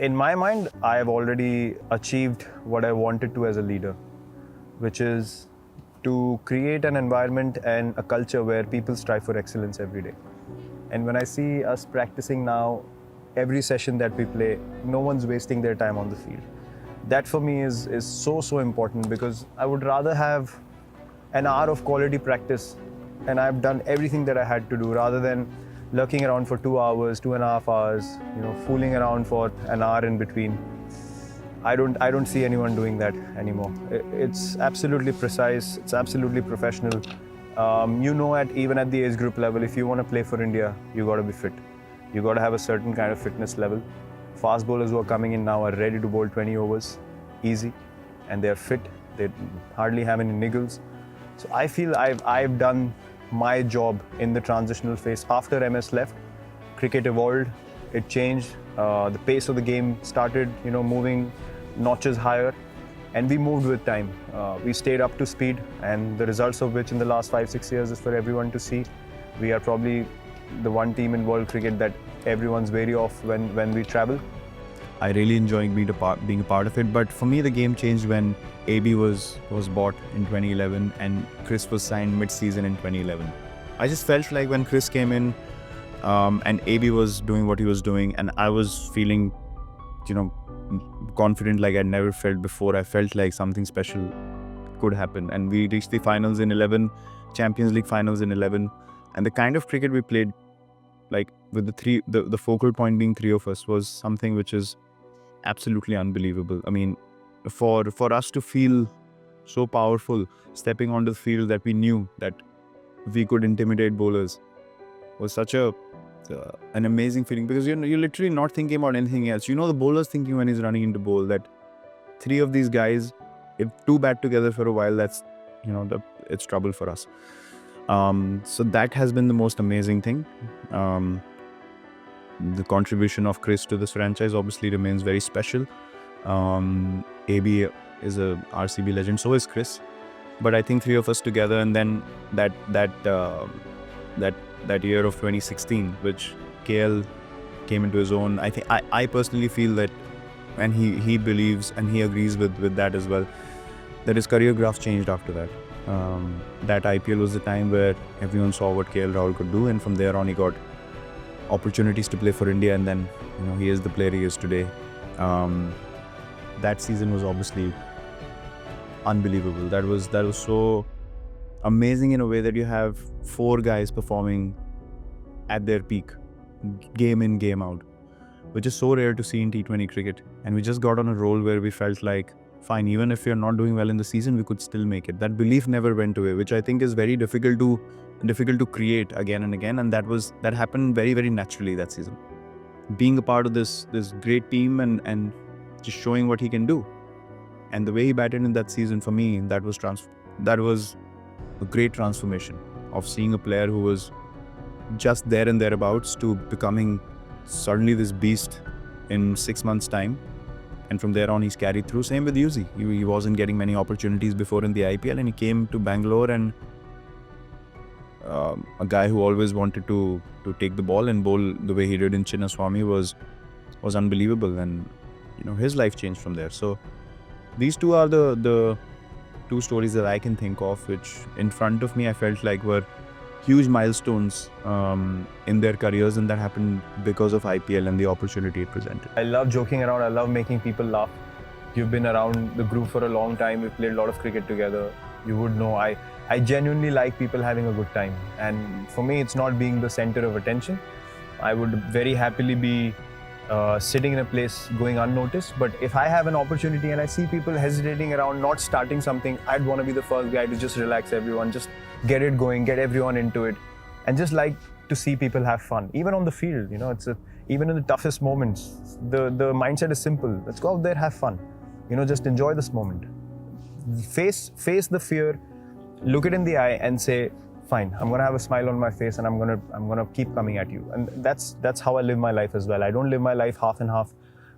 in my mind, I have already achieved what I wanted to as a leader, which is to create an environment and a culture where people strive for excellence every day. And when I see us practicing now, every session that we play, no one's wasting their time on the field. That for me is so important, because I would rather have an hour of quality practice and I've done everything that I had to do, rather than lurking around for 2 hours, 2.5 hours, fooling around for an hour in between. I don't see anyone doing that anymore. It's absolutely precise. It's absolutely professional. Even at the age group level, if you want to play for India, you got to be fit. You got to have a certain kind of fitness level. Fast bowlers who are coming in now are ready to bowl 20 overs, easy, and they're fit. They hardly have any niggles. So I feel I've done my job in the transitional phase. After MS left, cricket evolved. It changed. The pace of the game started, moving notches higher, and we moved with time. We stayed up to speed, and the results of which in the last 5-6 years is for everyone to see. We are probably the one team in world cricket that everyone's wary of when we travel. I really enjoy being a part of it, but for me the game changed when AB was bought in 2011 and Chris was signed mid-season in 2011. I just felt like when Chris came in and AB was doing what he was doing, and I was feeling, confident like I'd never felt before. I felt like something special could happen, and we reached the finals in 11, Champions League finals in 11, and the kind of cricket we played, like with the focal point being three of us, was something which is absolutely unbelievable. I mean, for us to feel so powerful stepping onto the field, that we knew that we could intimidate bowlers, was such an amazing feeling, because you're literally not thinking about anything else. The bowler's thinking when he's running into bowl that three of these guys, if two bat together for a while, that's it's trouble for us. So that has been the most amazing thing. The contribution of Chris to this franchise obviously remains very special. AB is a RCB legend, so is Chris. But I think three of us together, and then that year of 2016, which KL came into his own. I think I personally feel that, and he believes and he agrees with that as well, that his career graph changed after that. That IPL was the time where everyone saw what KL Rahul could do, and from there on he got opportunities to play for India, and then he is the player he is today. That season was obviously unbelievable. That was so amazing in a way that you have four guys performing at their peak, game in, game out, which is so rare to see in T20 cricket. And we just got on a roll where we felt like, fine, even if we are not doing well in the season, we could still make it. That belief never went away, which I think is very difficult to create again and again. And that happened very, very naturally that season. Being a part of this great team and just showing what he can do. And the way he batted in that season, for me, that was a great transformation of seeing a player who was just there and thereabouts to becoming suddenly this beast in 6 months' time. And from there on, he's carried through. Same with Yuzi. He wasn't getting many opportunities before in the IPL, and he came to Bangalore, and a guy who always wanted to take the ball and bowl the way he did in Chinnaswamy was unbelievable, and his life changed from there. So these two are the two stories that I can think of, which in front of me I felt like were huge milestones in their careers, and that happened because of IPL and the opportunity it presented. I love joking around. I love making people laugh. You've been around the group for a long time. We've played a lot of cricket together. You would know I genuinely like people having a good time. And for me, it's not being the center of attention. I would very happily be sitting in a place going unnoticed. But if I have an opportunity and I see people hesitating around, not starting something, I'd want to be the first guy to just relax everyone, just get it going, get everyone into it, and just like to see people have fun. Even on the field, even in the toughest moments, the mindset is simple. Let's go out there, have fun. Just enjoy this moment. Face the fear, look it in the eye, and say, fine, I'm gonna have a smile on my face, and I'm gonna keep coming at you. And that's how I live my life as well. I don't live my life half and half.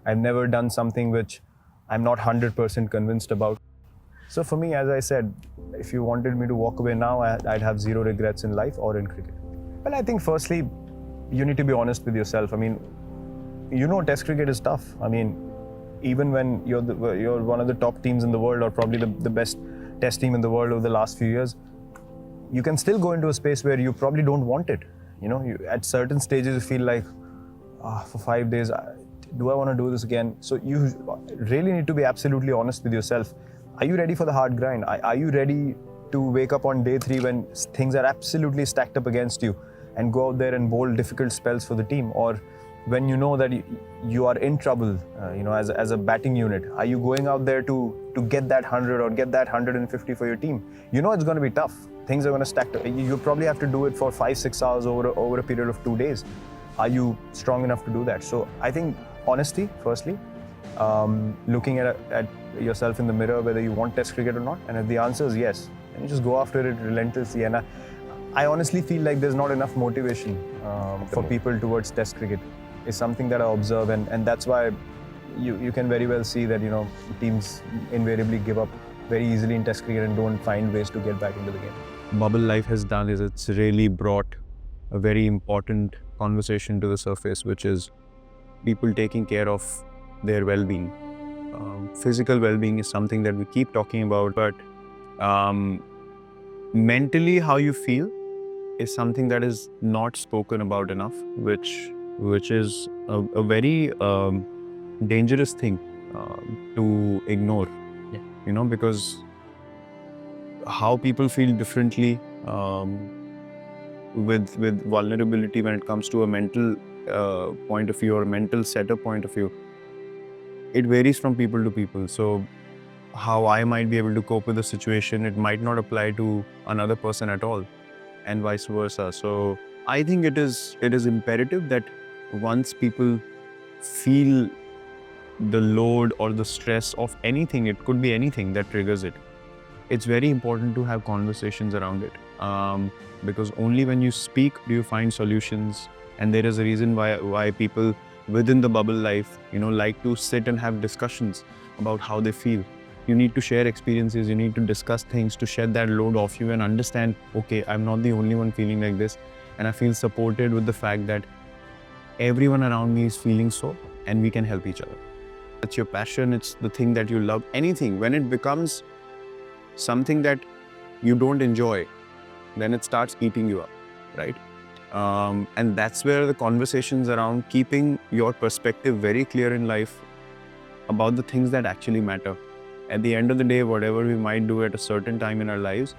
I've never done something which I'm not 100% convinced about. So for me, as I said, if you wanted me to walk away now, I'd have zero regrets in life or in cricket. Well, I think firstly, you need to be honest with yourself. I mean, you know, Test cricket is tough. I mean, even when you're one of the top teams in the world, or probably the best Test team in the world over the last few years, you can still go into a space where you probably don't want it. You know, at certain stages you feel like, for 5 days, do I want to do this again? So you really need to be absolutely honest with yourself. Are you ready for the hard grind? Are you ready to wake up on day 3 when things are absolutely stacked up against you and go out there and bowl difficult spells for the team? Or when you know that you are in trouble, as a batting unit, are you going out there to get that 100 or get that 150 for your team? You know it's going to be tough. Things are going to stack up. You probably have to do it for 5-6 hours over a period of 2 days. Are you strong enough to do that? So I think honesty, firstly, looking at yourself in the mirror, whether you want Test cricket or not, and if the answer is yes, then you just go after it relentlessly. And I honestly feel like there's not enough motivation for people towards Test cricket. Is something that I observe, and that's why you can very well see that, you know, teams invariably give up very easily in Test cricket and don't find ways to get back into the game. Bubble life has done is it's really brought a very important conversation to the surface, which is people taking care of their well-being. Physical well-being is something that we keep talking about, but mentally how you feel is something that is not spoken about enough, which is a very dangerous thing to ignore. Yeah. You know, because how people feel differently with vulnerability when it comes to a mental point of view or mental setup point of view, it varies from people to people. So how I might be able to cope with the situation, it might not apply to another person at all, and vice versa. So I think it is imperative that once people feel the load or the stress of anything, it could be anything that triggers it, it's very important to have conversations around it, because only when you speak do you find solutions. And there is a reason why people within the bubble life, you know, like to sit and have discussions about how they feel. You need to share experiences, you need to discuss things to shed that load off you and understand, okay, I'm not the only one feeling like this, and I feel supported with the fact that everyone around me is feeling so, and we can help each other. It's your passion, it's the thing that you love. Anything, when it becomes something that you don't enjoy, then it starts eating you up, right? And that's where the conversations around keeping your perspective very clear in life about the things that actually matter. At the end of the day, whatever we might do at a certain time in our lives,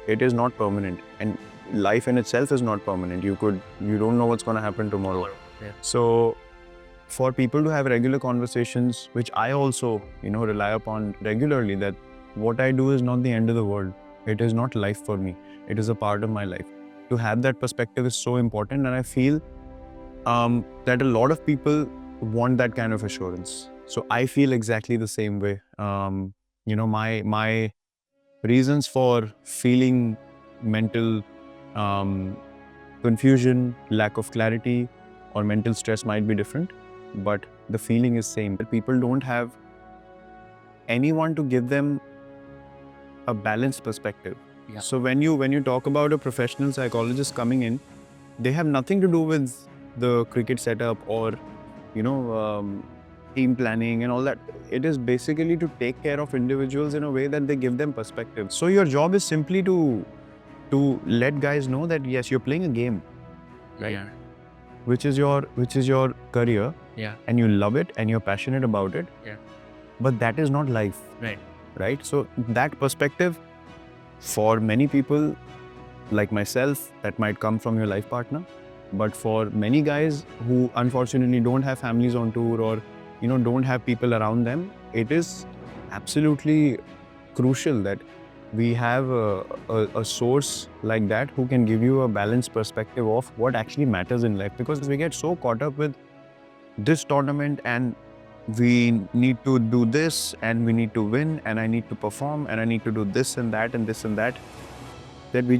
it is not permanent, and life in itself is not permanent. You don't know what's going to happen tomorrow. Yeah. So for people to have regular conversations, which I also, you know, rely upon regularly, that what I do is not the end of the world. It is not life for me. It is a part of my life. To have that perspective is so important, and I feel that a lot of people want that kind of assurance. So I feel exactly the same way. You know, my reasons for feeling mental confusion, lack of clarity, or mental stress might be different, but the feeling is same. People don't have anyone to give them a balanced perspective. Yeah. So when you talk about a professional psychologist coming in, they have nothing to do with the cricket setup or, you know, team planning and all that. It is basically to take care of individuals in a way that they give them perspective. So your job is simply to let guys know that yes, you're playing a game, right? Yeah. Which is your career, Yeah. and you love it and you're passionate about it. Yeah. But that is not life. Right. So that perspective, for many people like myself, that might come from your life partner. But for many guys who unfortunately don't have families on tour, or, you know, don't have people around them, it is absolutely crucial that we have a source like that who can give you a balanced perspective of what actually matters in life. Because we get so caught up with this tournament, and we need to do this, and we need to win, and I need to perform, and I need to do this and that and this and that, that we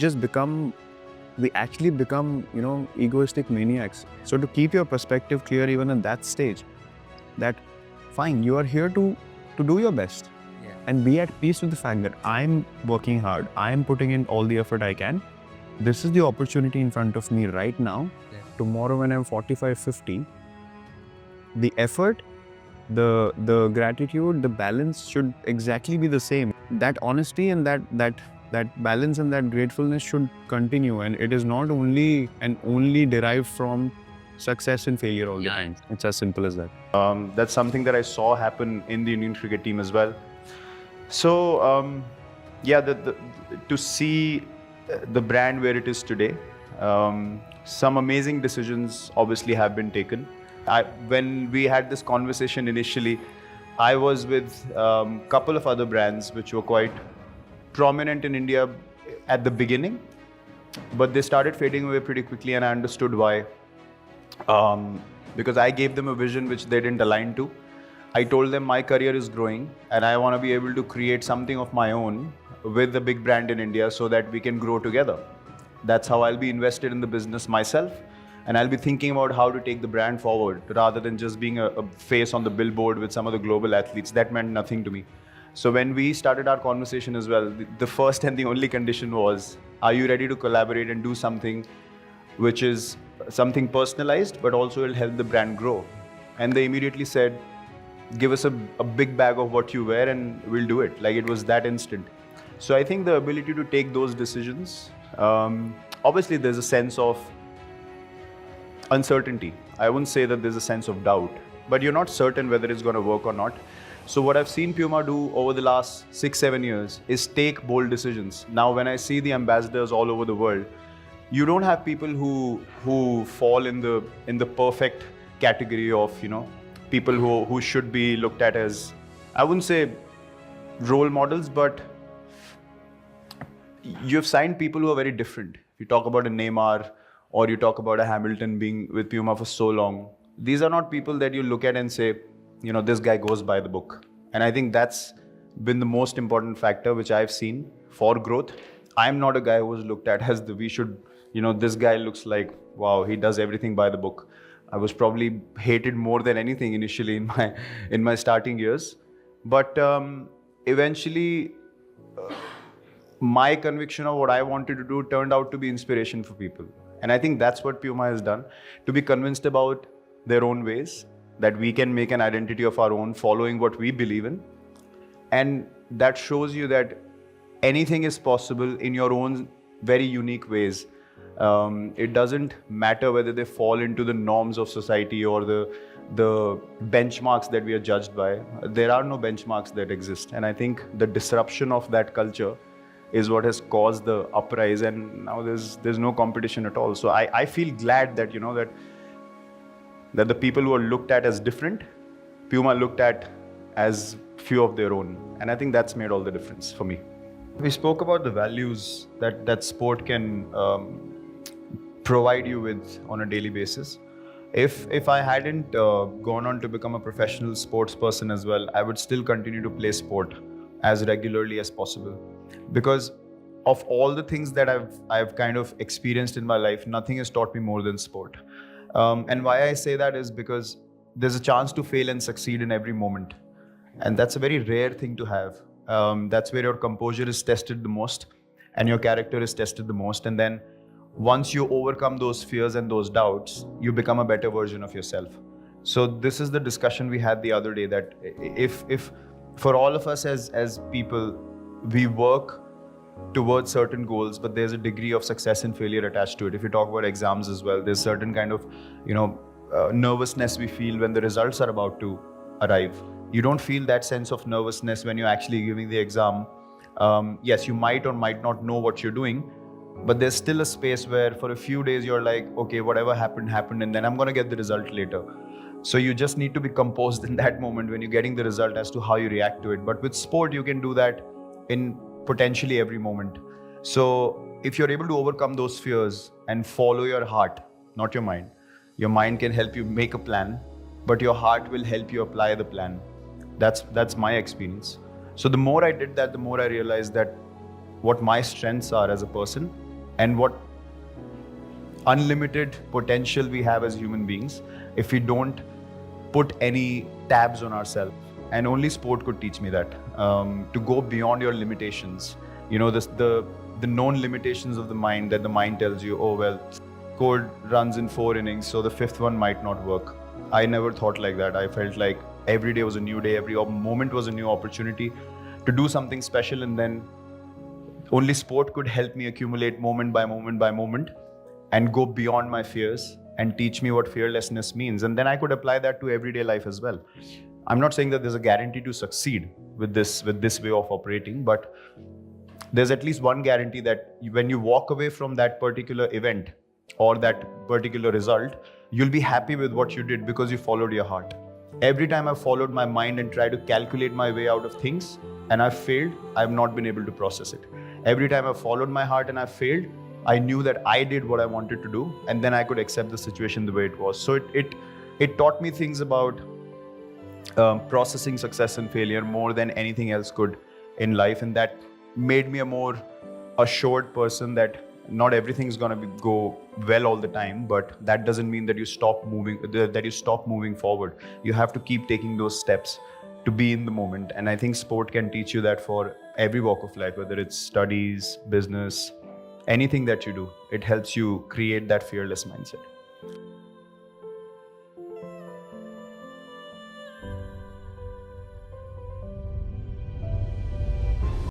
actually become, you know, egoistic maniacs. So to keep your perspective clear even at that stage, that fine, you are here to do your best. Yeah. And be at peace with the fact that I'm working hard, I'm putting in all the effort I can. This is the opportunity in front of me right now. Yeah. Tomorrow when I'm 45, 50, the effort, the gratitude, the balance should exactly be the same. That honesty and that balance and that gratefulness should continue, and it is not only and only derived from success and failure all the time. It's as simple as that. That's something that I saw happen in the Indian cricket team as well. So yeah, to see the brand where it is today, some amazing decisions obviously have been taken. When we had this conversation initially, I was with a couple of other brands which were quite prominent in India at the beginning, but they started fading away pretty quickly, and I understood why. Because I gave them a vision which they didn't align to. I told them my career is growing and I want to be able to create something of my own with a big brand in India so that we can grow together. That's how I'll be invested in the business myself, and I'll be thinking about how to take the brand forward rather than just being a face on the billboard with some of the global athletes. That meant nothing to me. So when we started our conversation as well, the first and the only condition was, are you ready to collaborate and do something which is something personalized, but also will help the brand grow? And they immediately said, give us a big bag of what you wear and we'll do it. Like, it was that instant. So I think the ability to take those decisions, obviously there's a sense of uncertainty. I wouldn't say that there's a sense of doubt, but you're not certain whether it's going to work or not. So what I've seen Puma do over the last 6-7 years is take bold decisions. Now, when I see the ambassadors all over the world, you don't have people who fall in the perfect category of, you know, people who should be looked at as, I wouldn't say role models, but you've signed people who are very different. You talk about a Neymar or you talk about a Hamilton being with Puma for so long. These are not people that you look at and say, you know, this guy goes by the book. And I think that's been the most important factor which I've seen for growth. I'm not a guy who was looked at as we should, you know, this guy looks like, wow, he does everything by the book. I was probably hated more than anything initially in my starting years. But eventually, my conviction of what I wanted to do turned out to be inspiration for people. And I think that's what Puma has done, to be convinced about their own ways, that we can make an identity of our own following what we believe in. And that shows you that anything is possible in your own very unique ways. It doesn't matter whether they fall into the norms of society or the benchmarks that we are judged by. There are no benchmarks that exist. And I think the disruption of that culture is what has caused the uprise, and now there's no competition at all. So I feel glad that, you know, that the people who are looked at as different, Puma looked at as few of their own. And I think that's made all the difference for me. We spoke about the values that sport can provide you with on a daily basis. If I hadn't gone on to become a professional sports person as well, I would still continue to play sport as regularly as possible, because of all the things that I've kind of experienced in my life, nothing has taught me more than sport. And why I say that is because there's a chance to fail and succeed in every moment, and that's a very rare thing to have. That's where your composure is tested the most and your character is tested the most. And then once you overcome those fears and those doubts, you become a better version of yourself. So this is the discussion we had the other day, that if for all of us as people, we work towards certain goals, but there's a degree of success and failure attached to it. If you talk about exams as well, there's certain kind of, you know, nervousness we feel when the results are about to arrive. You don't feel that sense of nervousness when you're actually giving the exam. Yes, you might or might not know what you're doing, but there's still a space where for a few days you're like, okay, whatever happened, and then I'm going to get the result later. So you just need to be composed in that moment when you're getting the result as to how you react to it. But with sport, you can do that in potentially every moment. So if you're able to overcome those fears and follow your heart, not your mind can help you make a plan, but your heart will help you apply the plan. That's my experience. So the more I did that, the more I realized that what my strengths are as a person and what unlimited potential we have as human beings if we don't put any tabs on ourselves. And only sport could teach me that, to go beyond your limitations. You know, the known limitations of the mind, that the mind tells you, oh well, code runs in 4 innings, so the 5th one might not work. I never thought like that. I felt like every day was a new day, every moment was a new opportunity to do something special, and then only sport could help me accumulate moment by moment by moment and go beyond my fears and teach me what fearlessness means. And then I could apply that to everyday life as well. I'm not saying that there's a guarantee to succeed with this way of operating, but there's at least one guarantee that when you walk away from that particular event or that particular result, you'll be happy with what you did because you followed your heart. Every time I've followed my mind and tried to calculate my way out of things and I've failed, I've not been able to process it. Every time I've followed my heart and I've failed, I knew that I did what I wanted to do, and then I could accept the situation the way it was. So it taught me things about processing success and failure more than anything else could in life, and that made me a more assured person that not everything's gonna go well all the time, but that doesn't mean that you stop moving forward. You have to keep taking those steps to be in the moment, and I think sport can teach you that for every walk of life, whether it's studies, business, anything that you do. It helps you create that fearless mindset.